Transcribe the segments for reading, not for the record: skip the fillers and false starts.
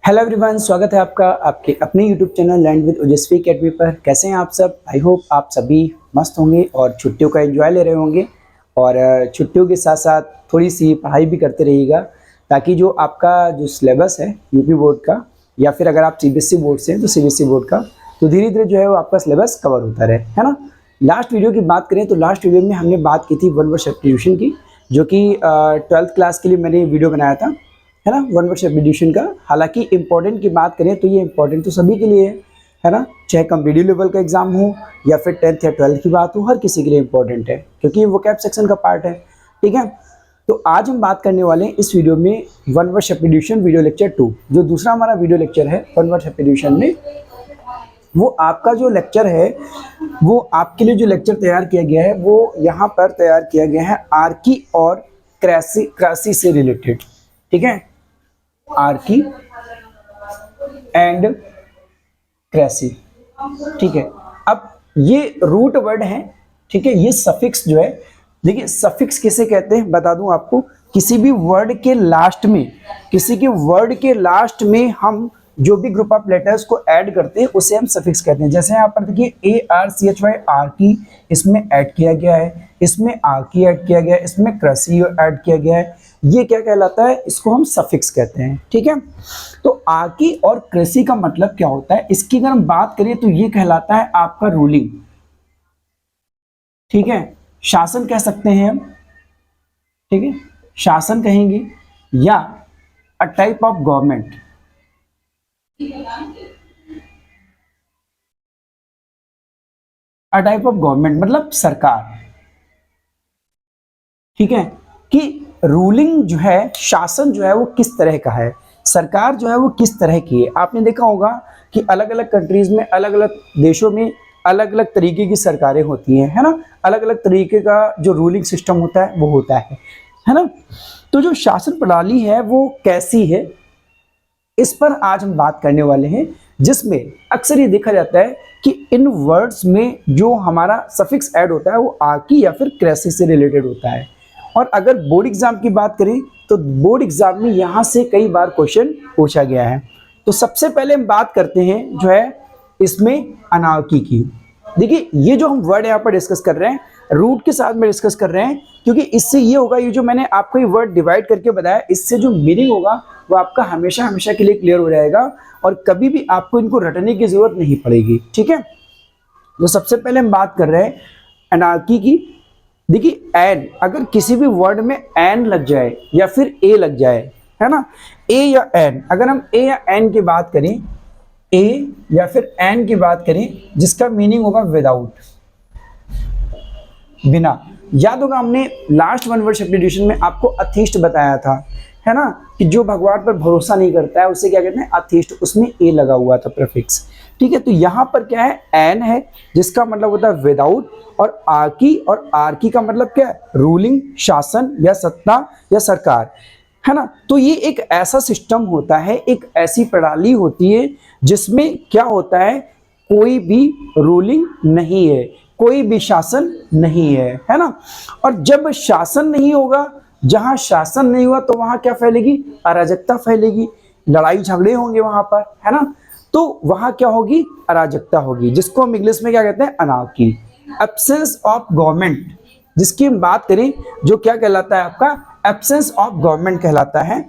Hello everyone, स्वागत है आपका आपके अपने यूट्यूब चैनल लर्न विद ओजस्वी अकेडमी पर। कैसे हैं आप सब? आई होप आप सभी मस्त होंगे और छुट्टियों का एंजॉय ले रहे होंगे और छुट्टियों के साथ साथ थोड़ी सी पढ़ाई भी करते रहिएगा, ताकि जो आपका जो सिलेबस है यूपी बोर्ड का या फिर अगर आप सीबीएसई बोर्ड से हैं तो सीबीएसई बोर्ड का, तो धीरे धीरे जो है वो आपका सिलेबस कवर होता रहे, है ना। लास्ट वीडियो की बात करें तो लास्ट वीडियो में हमने बात की थी वन वर्ड सब्स्टिट्यूशन की, जो कि 12th क्लास के लिए मैंने वीडियो बनाया था, है ना, वन वर्ड सब्स्टिट्यूशन का। हालांकि इंपॉर्टेंट की बात करें तो ये इंपॉर्टेंट तो सभी के लिए है ना, चाहे कॉम्पिटिटिव लेवल का एग्जाम हो या फिर 10th या 12th की बात हो, हर किसी के लिए इंपॉर्टेंट है क्योंकि ये वोकैब सेक्शन का पार्ट है। ठीक है, तो आज हम बात करने वाले हैं इस वीडियो में one word substitution video lecture 2, जो दूसरा हमारा वीडियो लेक्चर है वन वर्ड सब्स्टिट्यूशन में। वो आपका जो लेक्चर है, वो आपके लिए जो लेक्चर तैयार किया गया है वो यहाँ पर तैयार किया गया है आर्की और क्रासी से रिलेटेड। ठीक है, आर्की एंड क्रासी। ठीक है, अब ये रूट वर्ड है। ठीक है, ये सफिक्स जो है, देखिए सफिक्स किसे कहते हैं बता दूं आपको। किसी भी वर्ड के लास्ट में, किसी के वर्ड के लास्ट में हम जो भी ग्रुप ऑफ लेटर्स को ऐड करते हैं उसे हम सफिक्स कहते हैं। जैसे यहाँ पर देखिए ARCHY आर्की, इसमें ऐड किया गया है, इसमें आर्की ऐड किया गया है, इसमें क्रसी ऐड किया गया है, ये क्या कहलाता है? इसको हम सफिक्स कहते हैं। ठीक है, तो आर्की और क्रसी का मतलब क्या होता है, इसकी अगर हम बात करें तो ये कहलाता है आपका रूलिंग। ठीक है, शासन कह सकते हैं हम। ठीक है, शासन कहेंगे या a type of government. A type of government मतलब सरकार। ठीक है, कि रूलिंग जो है, शासन जो है वो किस तरह का है, सरकार जो है वो किस तरह की है। आपने देखा होगा कि अलग अलग कंट्रीज में, अलग अलग देशों में अलग अलग तरीके की सरकारें होती हैं, है ना। अलग अलग तरीके का जो रूलिंग सिस्टम होता है वो होता है ना। तो जो शासन प्रणाली है वो कैसी है, इस पर आज हम बात करने वाले हैं, जिसमें अक्सर ये देखा जाता है कि इन वर्ड्स में जो हमारा सफिक्स ऐड होता है वो आर्की या फिर क्रेसी से रिलेटेड होता है। और अगर बोर्ड एग्जाम की बात करें तो बोर्ड एग्जाम में यहाँ से कई बार क्वेश्चन पूछा गया है। तो सबसे पहले हम बात करते हैं जो है इसमें अनार्की की। देखिए ये जो हम वर्ड यहाँ पर डिस्कस कर रहे हैं, रूट के साथ में डिस्कस कर रहे हैं, क्योंकि इससे ये होगा, ये जो मैंने आपको ये वर्ड डिवाइड करके बताया, इससे जो मीनिंग होगा वो आपका हमेशा हमेशा के लिए क्लियर हो जाएगा और कभी भी आपको इनको रटने की जरूरत नहीं पड़ेगी। ठीक है, तो सबसे पहले हम बात कर रहे हैं अनार्की की। देखिए एन, अगर किसी भी वर्ड में एन लग जाए या फिर ए लग जाए, है ना, ए या एन, अगर हम ए या एन की बात करें, ए या फिर एन की बात करें, जिसका मीनिंग होगा विदाउट, बिना। याद होगा हमने लास्ट वन वर्ड सब्स्टिट्यूशन में आपको अथिस्ट बताया था, है ना, कि जो भगवान पर भरोसा नहीं करता है उसे क्या कहते हैं? अथिस्ट। उसमें ए लगा हुआ था प्रीफिक्स। ठीक है, तो यहाँ पर क्या है? एन है, जिसका मतलब होता है विदाउट, और आर्की, और आर्की का मतलब क्या है? रूलिंग, शासन या सत्ता या सरकार, है ना। तो ये एक ऐसा सिस्टम होता है, एक ऐसी प्रणाली होती है जिसमें क्या होता है, कोई भी रूलिंग नहीं है, कोई भी शासन नहीं है ना। और जब शासन नहीं होगा, जहां शासन नहीं हुआ तो वहां क्या फैलेगी? अराजकता फैलेगी, लड़ाई झगड़े होंगे वहां पर, है ना। तो वहां क्या होगी? अराजकता होगी, जिसको हम इंग्लिश में क्या कहते हैं? अनार्की, एब्सेंस ऑफ गवर्नमेंट, जिसकी हम बात करें जो क्या कहलाता है आपका? एब्सेंस ऑफ गवर्नमेंट कहलाता है।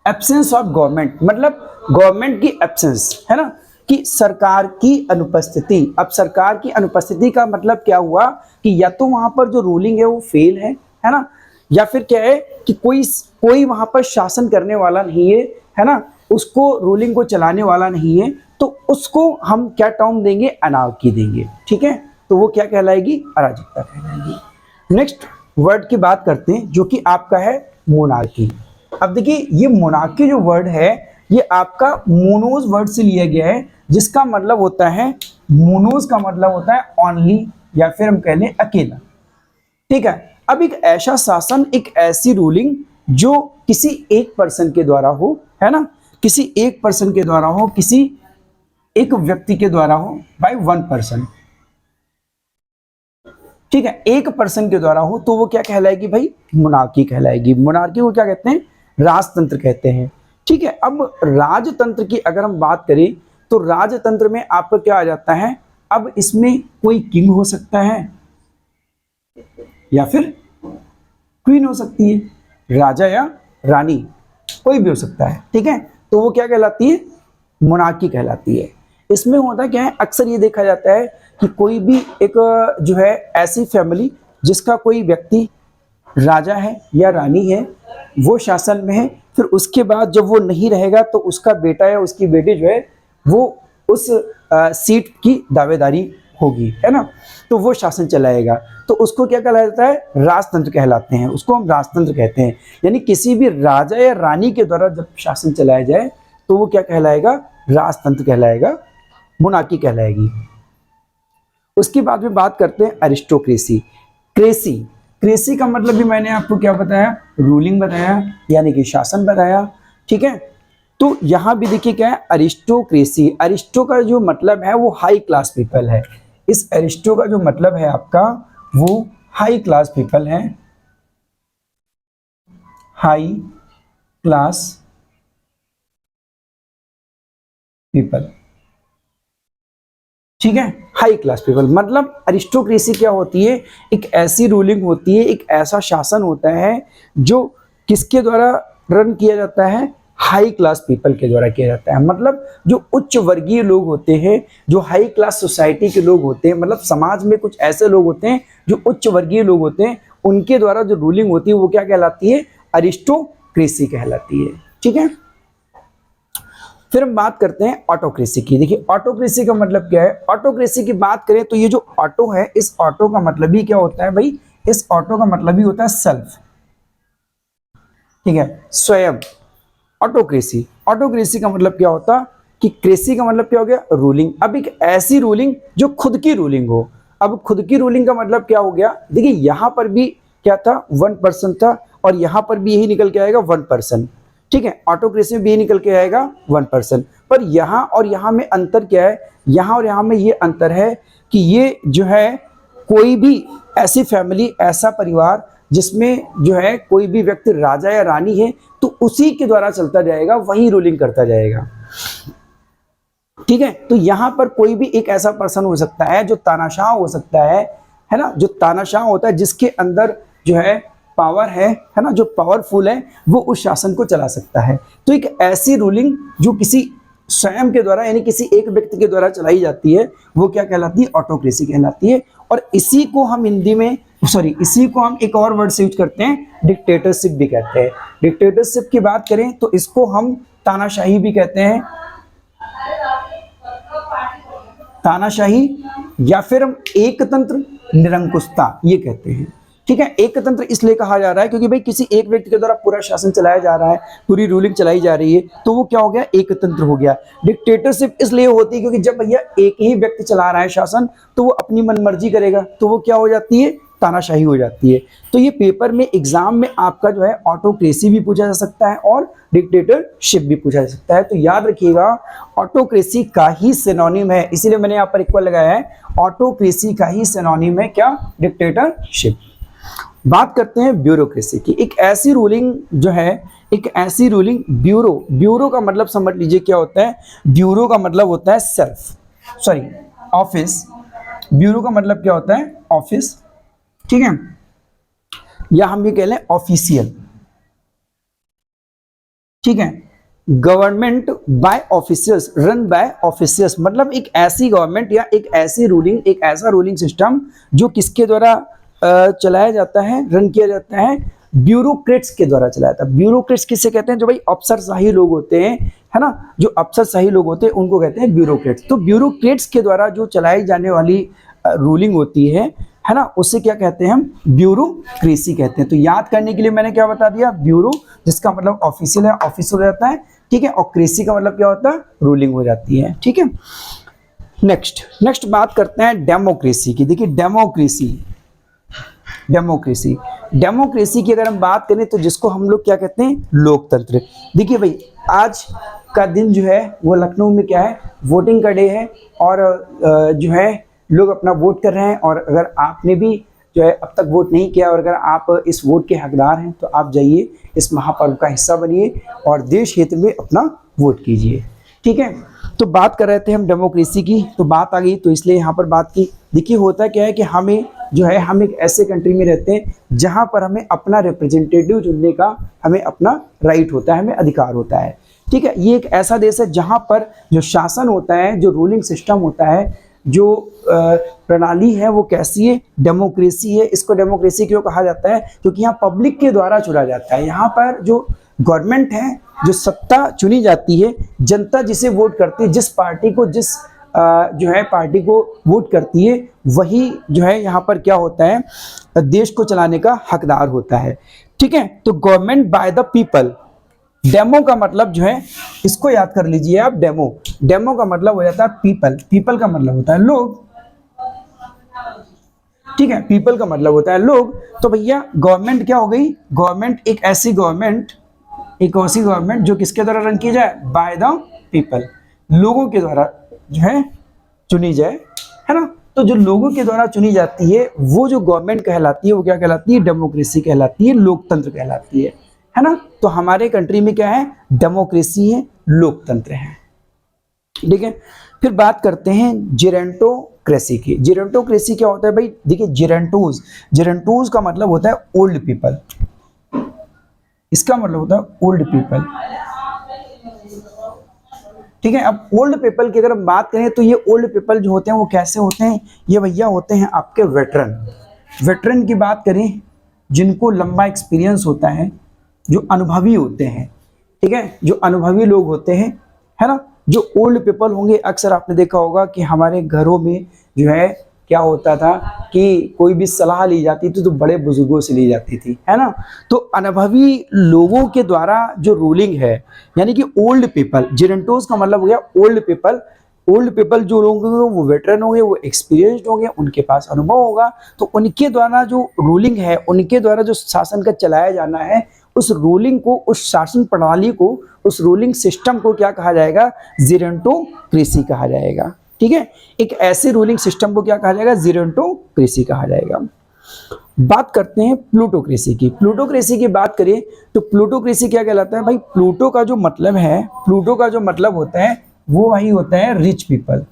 एब्सेंस ऑफ गवर्नमेंट मतलब गवर्नमेंट की एब्सेंस, है ना, कि सरकार की अनुपस्थिति। अब सरकार की अनुपस्थिति का मतलब क्या हुआ कि या तो वहां पर जो रूलिंग है वो फेल है ना, या फिर क्या है कि कोई वहां पर शासन करने वाला नहीं है ना, उसको रूलिंग को चलाने वाला नहीं है, तो उसको हम क्या टर्म देंगे? अनार्की देंगे। ठीक है, तो वो क्या कहलाएगी? अराजकता कहलाएगी। नेक्स्ट वर्ड की बात करते हैं जो कि आपका है मोनार्की। अब देखिए ये मोनार्की जो वर्ड है ये आपका मोनोज वर्ड से लिया गया है, जिसका मतलब होता है, मोनोज का मतलब होता है ओनली, या फिर हम कह लें अकेला। ठीक है, अब एक ऐसा शासन, एक ऐसी रूलिंग जो किसी एक पर्सन के द्वारा हो, है ना, किसी एक पर्सन के द्वारा हो, किसी एक व्यक्ति के द्वारा हो, बाय वन पर्सन। ठीक है, एक पर्सन के द्वारा हो तो वो क्या कहलाएगी भाई, मोनार्की कहलाएगी। मोनार्की को क्या कहते हैं, राजतंत्र कहते हैं। ठीक है, अब राजतंत्र की अगर हम बात करें तो राजतंत्र में आपका क्या आ जाता है, अब इसमें कोई किंग हो सकता है या फिर क्वीन हो सकती है, राजा या रानी कोई भी हो सकता है। ठीक है, तो वो क्या कहलाती है, मोनार्की कहलाती है। इसमें होता क्या है, अक्सर ये देखा जाता है कि कोई भी एक जो है ऐसी फैमिली जिसका कोई व्यक्ति राजा है या रानी है, वो शासन में है, फिर उसके बाद जब वो नहीं रहेगा तो उसका बेटा या उसकी बेटी जो है वो उस सीट की दावेदारी होगी, है ना, तो वो शासन चलाएगा। तो उसको क्या कहलाया जाता है, राजतंत्र कहलाते हैं, उसको हम राजतंत्र कहते हैं। यानी किसी भी राजा या रानी के द्वारा जब शासन चलाया जाए तो वो क्या कहलाएगा, राजतंत्र कहलाएगा, मोनार्की कहलाएगी। उसके बाद में बात करते हैं अरिस्टोक्रेसी। क्रेसी, क्रेसी का मतलब भी मैंने आपको क्या बताया, रूलिंग बताया, यानी कि शासन बताया। ठीक है, तो यहां भी देखिए क्या है, अरिस्टोक्रेसी। अरिस्टो का जो मतलब है वो हाई क्लास पीपल है। इस अरिस्टो का जो मतलब है आपका वो हाई क्लास पीपल है, हाई क्लास पीपल। ठीक है, हाई क्लास पीपल मतलब अरिस्टोक्रेसी क्या होती है, एक ऐसी रूलिंग होती है, एक ऐसा शासन होता है जो किसके द्वारा रन किया जाता है, हाई क्लास पीपल के द्वारा किया जाता है। मतलब जो उच्च वर्गीय लोग होते हैं, जो हाई क्लास सोसाइटी के लोग होते हैं, मतलब समाज में कुछ ऐसे लोग होते हैं जो उच्च वर्गीय लोग होते हैं, उनके द्वारा जो रूलिंग होती है वो क्या कहलाती है, अरिस्टोक्रेसी कहलाती है। ठीक है, फिर हम बात करते हैं ऑटोक्रेसी की। देखिए ऑटोक्रेसी का मतलब क्या है, ऑटोक्रेसी की बात करें तो ये जो ऑटो है, इस ऑटो का मतलब ही क्या होता है भाई, इस ऑटो का मतलब ही होता है सेल्फ। ठीक है, स्वयं। ऑटोक्रेसी, ऑटोक्रेसी का मतलब क्या होता कि क्रेसी का मतलब क्या हो गया, रूलिंग। अब एक ऐसी रूलिंग जो खुद की रूलिंग हो। अब खुद की रूलिंग का मतलब क्या हो गया, देखिए यहां पर भी क्या था, 1% था, और यहां पर भी यही निकल के आएगा 1%। ठीक है, ऑटोक्रेसी में भी निकल के आएगा 1%। पर यहाँ और यहाँ में अंतर क्या है, यहाँ और यहाँ में ये अंतर है कि ये जो है कोई भी ऐसी फैमिली, ऐसा परिवार जिसमें जो है कोई भी व्यक्ति राजा या रानी है तो उसी के द्वारा चलता जाएगा, वही रूलिंग करता जाएगा। ठीक है, तो यहाँ पर कोई भी एक ऐसा पर्सन हो सकता है जो तानाशाह हो सकता है ना, जो तानाशाह होता है, जिसके अंदर जो है पावर है ना, जो पावरफुल है वो उस शासन को चला सकता है। तो एक ऐसी रूलिंग जो किसी स्वयं के द्वारा यानी किसी एक व्यक्ति के द्वारा चलाई जाती है वो क्या कहलाती है, ऑटोक्रेसी कहलाती है। और इसी को हम हिंदी में इसी को हम एक और वर्ड से यूज करते हैं, डिक्टेटरशिप भी कहते हैं। डिक्टेटरशिप की बात करें तो इसको हम तानाशाही भी कहते हैं, तानाशाही, या फिर हम एकतंत्र निरंकुशता ये कहते हैं। ठीक है, एकतंत्र इसलिए कहा जा रहा है क्योंकि भाई किसी एक व्यक्ति के द्वारा पूरा शासन चलाया जा रहा है, पूरी रूलिंग चलाई जा रही है, तो वो क्या हो गया, एकतंत्र हो गया। डिक्टेटरशिप इसलिए होती है क्योंकि जब भैया एक ही व्यक्ति चला रहा है शासन तो वो अपनी मनमर्जी करेगा, तो वो क्या हो जाती है, तानाशाही हो जाती है। तो ये पेपर में एग्जाम में आपका जो है ऑटोक्रेसी भी पूछा जा सकता है और डिक्टेटरशिप भी पूछा जा सकता है। तो याद रखिएगा ऑटोक्रेसी का ही सिनोनिम है, इसीलिए मैंने यहाँ पर इक्वल लगाया है, ऑटोक्रेसी का ही सिनोनिम है क्या, डिक्टेटरशिप। बात करते हैं ब्यूरोक्रेसी की। एक ऐसी रूलिंग जो है, एक ऐसी रूलिंग, ब्यूरो का मतलब समझ लीजिए क्या होता है, ब्यूरो का मतलब होता है ऑफिस। ब्यूरो का मतलब क्या होता है, ऑफिस। ठीक है, या हम ये कह लें ऑफिशियल। ठीक है, government by officials, run by officials, मतलब एक ऐसी गवर्नमेंट या एक ऐसी रूलिंग, एक ऐसा रूलिंग सिस्टम जो किसके द्वारा चलाया जाता है, रन किया जाता है, ब्यूरोक्रेट्स के द्वारा चलाया जाता है। ब्यूरोक्रेट्स किसे कहते हैं, जो भाई अफसरशाही लोग होते हैं, है ना, जो अफसरशाही लोग होते हैं उनको कहते हैं ब्यूरोक्रेट्स। तो ब्यूरोक्रेट्स के द्वारा जो चलाई जाने वाली रूलिंग होती है ना, उससे क्या कहते हैं हम, ब्यूरोक्रेसी कहते हैं। तो याद करने के लिए मैंने क्या बता दिया, ब्यूरो जिसका मतलब ऑफिशियल है, ऑफिस हो जाता है। ठीक है, और क्रेसी का मतलब क्या होता है, रूलिंग हो जाती है। ठीक है, नेक्स्ट बात करते हैं डेमोक्रेसी की। देखिए डेमोक्रेसी की अगर हम बात करें तो जिसको हम लोग क्या कहते हैं, लोकतंत्र। देखिए भाई आज का दिन जो है वो लखनऊ में क्या है, वोटिंग का डे है, और जो है लोग अपना वोट कर रहे हैं। और अगर आपने भी जो है अब तक वोट नहीं किया और अगर आप इस वोट के हकदार हैं तो आप जाइए, इस महापर्व का हिस्सा बनिए और देश हित में अपना वोट कीजिए। ठीक है, तो बात कर रहे थे हम डेमोक्रेसी की, तो बात आ गई तो इसलिए यहाँ पर बात की। देखिए होता क्या है कि हमें जो है, हम एक ऐसे कंट्री में रहते हैं जहाँ पर हमें अपना रिप्रेजेंटेटिव चुनने का हमें अपना राइट होता है, हमें अधिकार होता है। ठीक है, ये एक ऐसा देश है जहाँ पर जो शासन होता है, जो रूलिंग सिस्टम होता है, जो प्रणाली है वो कैसी है, डेमोक्रेसी है। इसको डेमोक्रेसी क्यों कहा जाता है? क्योंकि यहाँ पब्लिक के द्वारा चुना जाता है। यहाँ पर जो गवर्नमेंट है, जो सत्ता चुनी जाती है, जनता जिसे वोट करती है, जिस पार्टी को जो है पार्टी को वोट करती है, वही जो है यहाँ पर क्या होता है, देश को चलाने का हकदार होता है। ठीक है, तो government by the people. Demo का मतलब जो है, इसको याद कर लीजिए आप, डेमो का मतलब हो जाता है पीपल। पीपल का मतलब होता है लोग। ठीक है, पीपल का मतलब होता है लोग। तो भैया गवर्नमेंट क्या हो गई? गवर्नमेंट एक ऐसी गवर्नमेंट जो किसके द्वारा रन की जाए? बाय द पीपल, लोगों के द्वारा जो है चुनी जाए, है ना। तो जो लोगों के द्वारा चुनी जाती है वो जो गवर्नमेंट कहलाती है, वो क्या कहलाती है? डेमोक्रेसी कहलाती है, लोकतंत्र कहलाती है ना। तो हमारे कंट्री में क्या है? डेमोक्रेसी है, लोकतंत्र है। ठीक है, फिर बात करते हैं जेरेंटोक्रेसी की। जेरेंटोक्रेसी क्या होता है भाई? देखिए जेरेंटोज का मतलब होता है ओल्ड पीपल। इसका मतलब होता है ओल्ड पीपल। ठीक है, अब ओल्ड पीपल की अगर हम बात करें तो ये ओल्ड पीपल जो होते हैं वो कैसे होते हैं? ये भैया होते हैं आपके वेटरन की बात करें, जिनको लंबा एक्सपीरियंस होता है, जो अनुभवी होते हैं। ठीक है, जो अनुभवी लोग होते हैं, है ना। जो ओल्ड पीपल होंगे, अक्सर आपने देखा होगा कि हमारे घरों में जो है क्या होता था कि कोई भी सलाह ली जाती थी तो बड़े बुजुर्गों से ली जाती थी, है ना। तो अनुभवी लोगों के द्वारा जो रूलिंग है, यानी कि ओल्ड पीपल, जेरेंटोस का मतलब हो गया ओल्ड पीपल। ओल्ड पीपल जो लोग होंगे वो वेटरन होंगे, वो एक्सपीरियंस्ड होंगे, उनके पास अनुभव होगा। तो उनके द्वारा जो रूलिंग है, उनके द्वारा जो शासन का चलाया जाना है, उस रूलिंग को, उस शासन प्रणाली को, उस रूलिंग सिस्टम को क्या कहा जाएगा? जेरेंटोक्रेसी कहा जाएगा। ठीक है, एक ऐसे रूलिंग सिस्टम को क्या कहा जाएगा? जेरेंटोक्रेसी कहा जाएगा। बात करते हैं प्लूटोक्रेसी की। प्लूटोक्रेसी की बात करें तो प्लूटोक्रेसी क्या कहलाता है भाई? प्लूटो का जो मतलब होता है वो वही होता है रिच पीपल।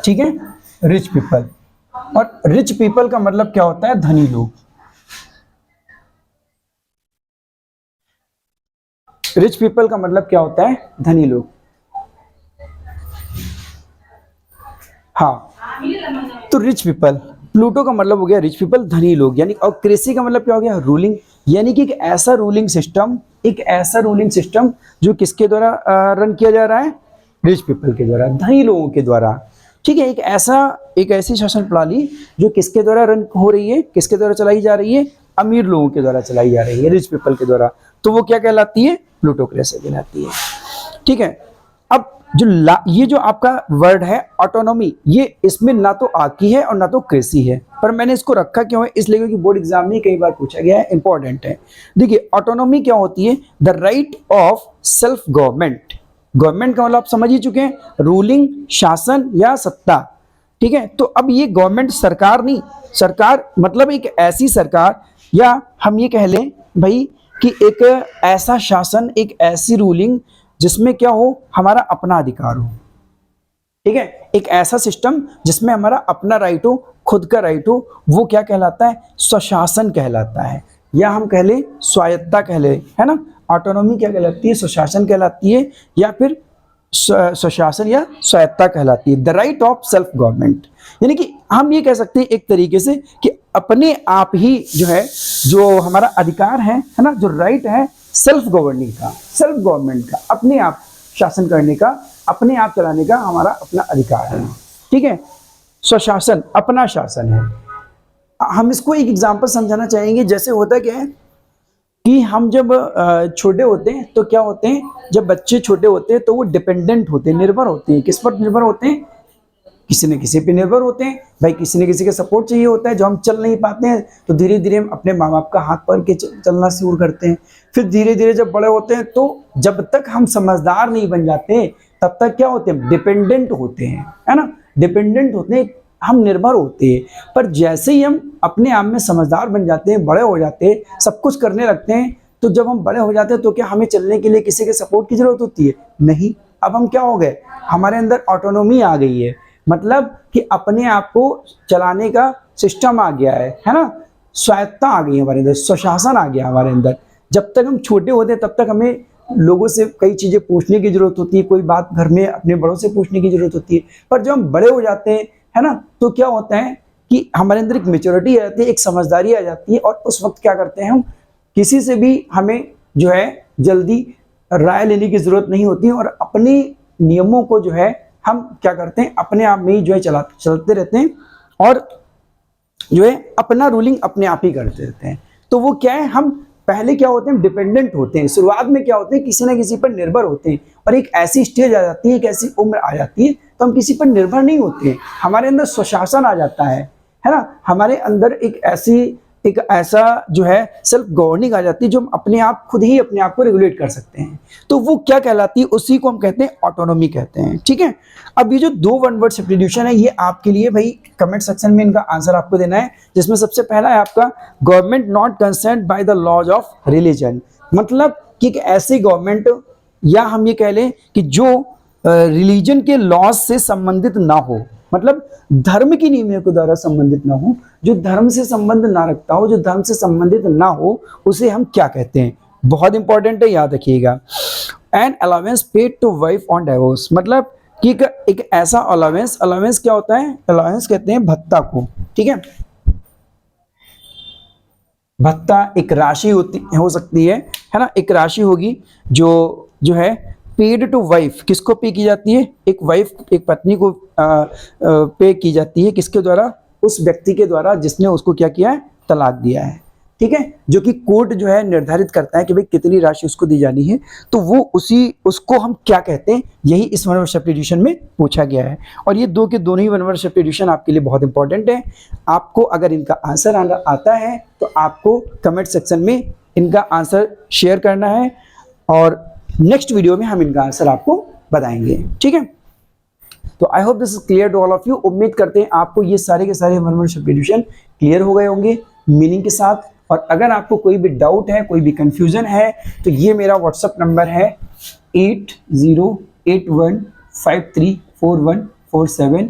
ठीक है, रिच पीपल। और रिच पीपल का मतलब क्या होता है? धनी लोग। रिच पीपल का मतलब क्या होता है? धनी लोग। हाँ, तो रिच पीपल, प्लूटो का मतलब हो गया रिच पीपल, धनी लोग, यानी। और क्रेसी का मतलब क्या हो गया? रूलिंग, यानी कि एक ऐसा रूलिंग सिस्टम जो किसके द्वारा रन किया जा रहा है? रिच पीपल के द्वारा, धनी लोगों के द्वारा। ठीक है, एक ऐसी शासन प्रणाली जो किसके द्वारा रन हो रही है, किसके द्वारा चलाई जा रही है? अमीर लोगों के द्वारा चलाई जा रही है, रिच पीपल के द्वारा। तो वो क्या कहलाती है? प्लूटोक्रेसी कहलाती है। ठीक है, अब ये जो आपका वर्ड है ऑटोनॉमी, ये इसमें ना तो आकी है और ना तो क्रेसी है, पर मैंने इसको रखा क्यों है? इसलिए क्योंकि बोर्ड एग्जाम में कई बार पूछा गया है, इंपॉर्टेंट है। देखिए ऑटोनॉमी क्या होती है? The right of self government. Government का मतलब आप समझ ही चुके हैं, रूलिंग, शासन या सत्ता। ठीक है, तो अब ये गवर्नमेंट सरकार नहीं, सरकार मतलब एक ऐसी सरकार, या हम ये कह लें भाई कि एक ऐसा शासन, एक ऐसी रूलिंग जिसमें क्या हो? हमारा अपना अधिकार हो। ठीक है, एक ऐसा सिस्टम जिसमें हमारा अपना राइट हो, खुद का राइट हो, वो क्या कहलाता है? स्वशासन कहलाता है, या हम कह लें स्वायत्ता कह लें, है ना। ऑटोनॉमी क्या कहलाती है? स्वशासन कहलाती है, या फिर स्वशासन या स्वायत्ता कहलाती है। The right of self government, यानी कि हम ये कह सकते हैं एक तरीके से कि अपने आप ही जो है, जो हमारा अधिकार है ना, जो राइट है सेल्फ गवर्नमेंट का, अपने आप शासन करने का, अपने आप चलाने का हमारा अपना अधिकार है। ठीक है, स्वशासन अपना शासन है। हम इसको एक एग्जांपल समझाना चाहेंगे। जैसे होता क्या है कि हम जब छोटे होते हैं तो क्या होते हैं, जब बच्चे छोटे होते हैं तो वो डिपेंडेंट होते हैं, निर्भर होते हैं। किस पर निर्भर होते हैं? किसी न किसी पे निर्भर होते हैं भाई, किसी न किसी का सपोर्ट चाहिए होता है। जो हम चल नहीं पाते हैं तो धीरे धीरे हम अपने माँ बाप का हाथ पकड़ के चलना शुरू करते हैं। फिर धीरे धीरे जब बड़े होते हैं तो जब तक हम समझदार नहीं बन जाते तब तक क्या होते हैं? डिपेंडेंट होते हैं, है ना। डिपेंडेंट होते हैं, हम निर्भर होते हैं। पर जैसे ही हम अपने आप में समझदार बन जाते हैं, बड़े हो जाते हैं, सब कुछ करने लगते हैं, तो जब हम बड़े हो जाते हैं तो क्या हमें चलने के लिए किसी के सपोर्ट की जरूरत होती है? नहीं। अब हम क्या हो गए, हमारे अंदर ऑटोनोमी आ गई है, मतलब कि अपने आप को चलाने का सिस्टम आ गया है ना, स्वायत्ता आ गई है हमारे अंदर, स्वशासन आ गया हमारे अंदर। जब तक हम छोटे होते हैं तब तक हमें लोगों से कई चीज़ें पूछने की जरूरत होती है, कोई बात घर में अपने बड़ों से पूछने की जरूरत होती है। पर जब हम बड़े हो जाते हैं, है ना, तो क्या होता है कि हमारे अंदर एक मेच्योरिटी आ जाती है, एक समझदारी आ जाती है, और उस वक्त क्या करते हैं हम, किसी से भी हमें जो है जल्दी राय लेने की जरूरत नहीं होती है, और अपने नियमों को जो है हम क्या करते हैं, अपने आप में ही जो है चलते रहते हैं, और जो है अपना रूलिंग अपने आप ही करते रहते हैं। तो वो क्या है, हम पहले क्या होते हैं, डिपेंडेंट होते हैं। शुरुआत में क्या होते हैं, किसी ना किसी पर निर्भर होते हैं, और एक ऐसी स्टेज आ जाती है, एक ऐसी उम्र आ जाती है, तो हम किसी पर निर्भर नहीं होते हैं, हमारे अंदर स्वशासन आ जाता है ना, हमारे अंदर एक ऐसा जो है सेल्फ गवर्निंग आ जाती है, जो हम अपने आप खुद ही अपने आप को रेगुलेट कर सकते हैं। तो वो क्या कहलाती है, उसी को हम कहते हैं ऑटोनॉमी कहते हैं। ठीक है, अब ये जो 2 वन वर्ड सब्स्टिट्यूशन है, ये आपके लिए भाई कमेंट सेक्शन में इनका आंसर आपको देना है, जिसमें सबसे पहला है आपका government not concerned by the laws of religion. मतलब कि एक ऐसी गवर्नमेंट, या हम ये कह लें कि जो रिलीजन के लॉज से संबंधित ना हो, मतलब धर्म की नियमों के द्वारा संबंधित ना हो, जो धर्म से संबंध ना रखता हो, जो धर्म से संबंधित ना हो, उसे हम क्या कहते हैं? बहुत इंपॉर्टेंट है, याद रखिएगा। An allowance paid to wife on divorce, मतलब कि एक ऐसा अलाउंस क्या होता है, अलाउंस कहते हैं भत्ता को। ठीक है, भत्ता एक राशि हो सकती है ना, एक राशि होगी जो है पेड टू वाइफ, किसको पे की जाती है, एक वाइफ, एक पत्नी को पे की जाती है, किसके द्वारा? उस व्यक्ति के द्वारा जिसने उसको क्या किया है, तलाक दिया है। ठीक है, जो कि कोर्ट जो है निर्धारित करता है कि भाई कितनी राशि उसको दी जानी है, तो वो उसको हम क्या कहते हैं, यही इस वन वर्ड सब्स्टिट्यूशन में पूछा गया है। और ये दो के दोनों ही वन वर्ड सब्स्टिट्यूशन आपके लिए बहुत इंपॉर्टेंट है। आपको अगर इनका आंसर आता है तो आपको कमेंट सेक्शन में इनका आंसर शेयर करना है, और नेक्स्ट वीडियो में हम इनका आंसर आपको बताएंगे। ठीक है, तो I hope this is clear to all of you. उम्मीद करते हैं आपको ये सारे के सारे वन वर्ड सब्स्टिट्यूशन क्लियर हो गए होंगे मीनिंग के साथ। और अगर आपको कोई भी डाउट है, कोई भी कंफ्यूजन है, तो ये मेरा व्हाट्सएप नंबर है 8081534147।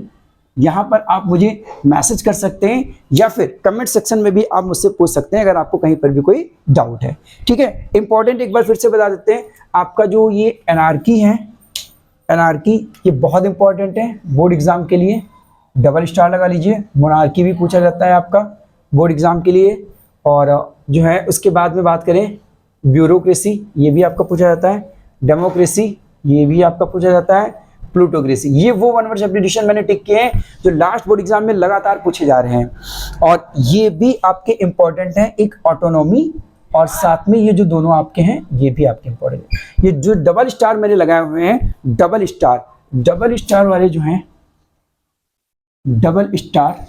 यहाँ पर आप मुझे मैसेज कर सकते हैं, या फिर कमेंट सेक्शन में भी आप मुझसे पूछ सकते हैं अगर आपको कहीं पर भी कोई डाउट है। ठीक है, इंपॉर्टेंट एक बार फिर से बता देते हैं, आपका जो ये एनआरकी है, एनआरकी ये बहुत इंपॉर्टेंट है बोर्ड एग्जाम के लिए, डबल स्टार लगा लीजिए। मोनार्की भी पूछा जाता है आपका बोर्ड एग्जाम के लिए, और जो है उसके बाद में बात करें ब्यूरोक्रेसी, ये भी आपका पूछा जाता है, डेमोक्रेसी ये भी आपका पूछा जाता है, प्लूटोक्रेसी। ये वो वन वर्ड सब्स्टिट्यूशन मैंने टिक किए हैं जो लास्ट बोर्ड एग्जाम में लगातार पूछे जा रहे हैं, और ये भी आपके इंपॉर्टेंट हैं, एक ऑटोनॉमी, और साथ में ये जो दोनों आपके हैं ये भी आपके इंपॉर्टेंट है। ये जो डबल स्टार मैंने लगाए हुए हैं, डबल स्टार वाले जो हैं, डबल स्टार,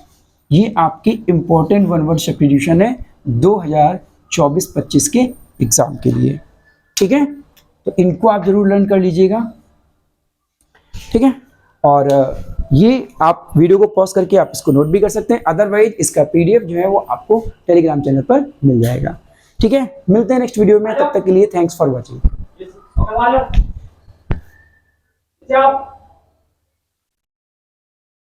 ये आपके इंपॉर्टेंट वन वर्ड सब्स्टिट्यूशन है 2024-25 के एग्जाम के लिए। ठीक है, तो इनको आप जरूर लर्न कर लीजिएगा। ठीक है, और ये आप वीडियो को पॉज करके आप इसको नोट भी कर सकते हैं, अदरवाइज इसका पीडीएफ जो है वो आपको टेलीग्राम चैनल पर मिल जाएगा। ठीक है, मिलते हैं नेक्स्ट वीडियो में, तब तक के लिए थैंक्स फॉर वॉचिंग।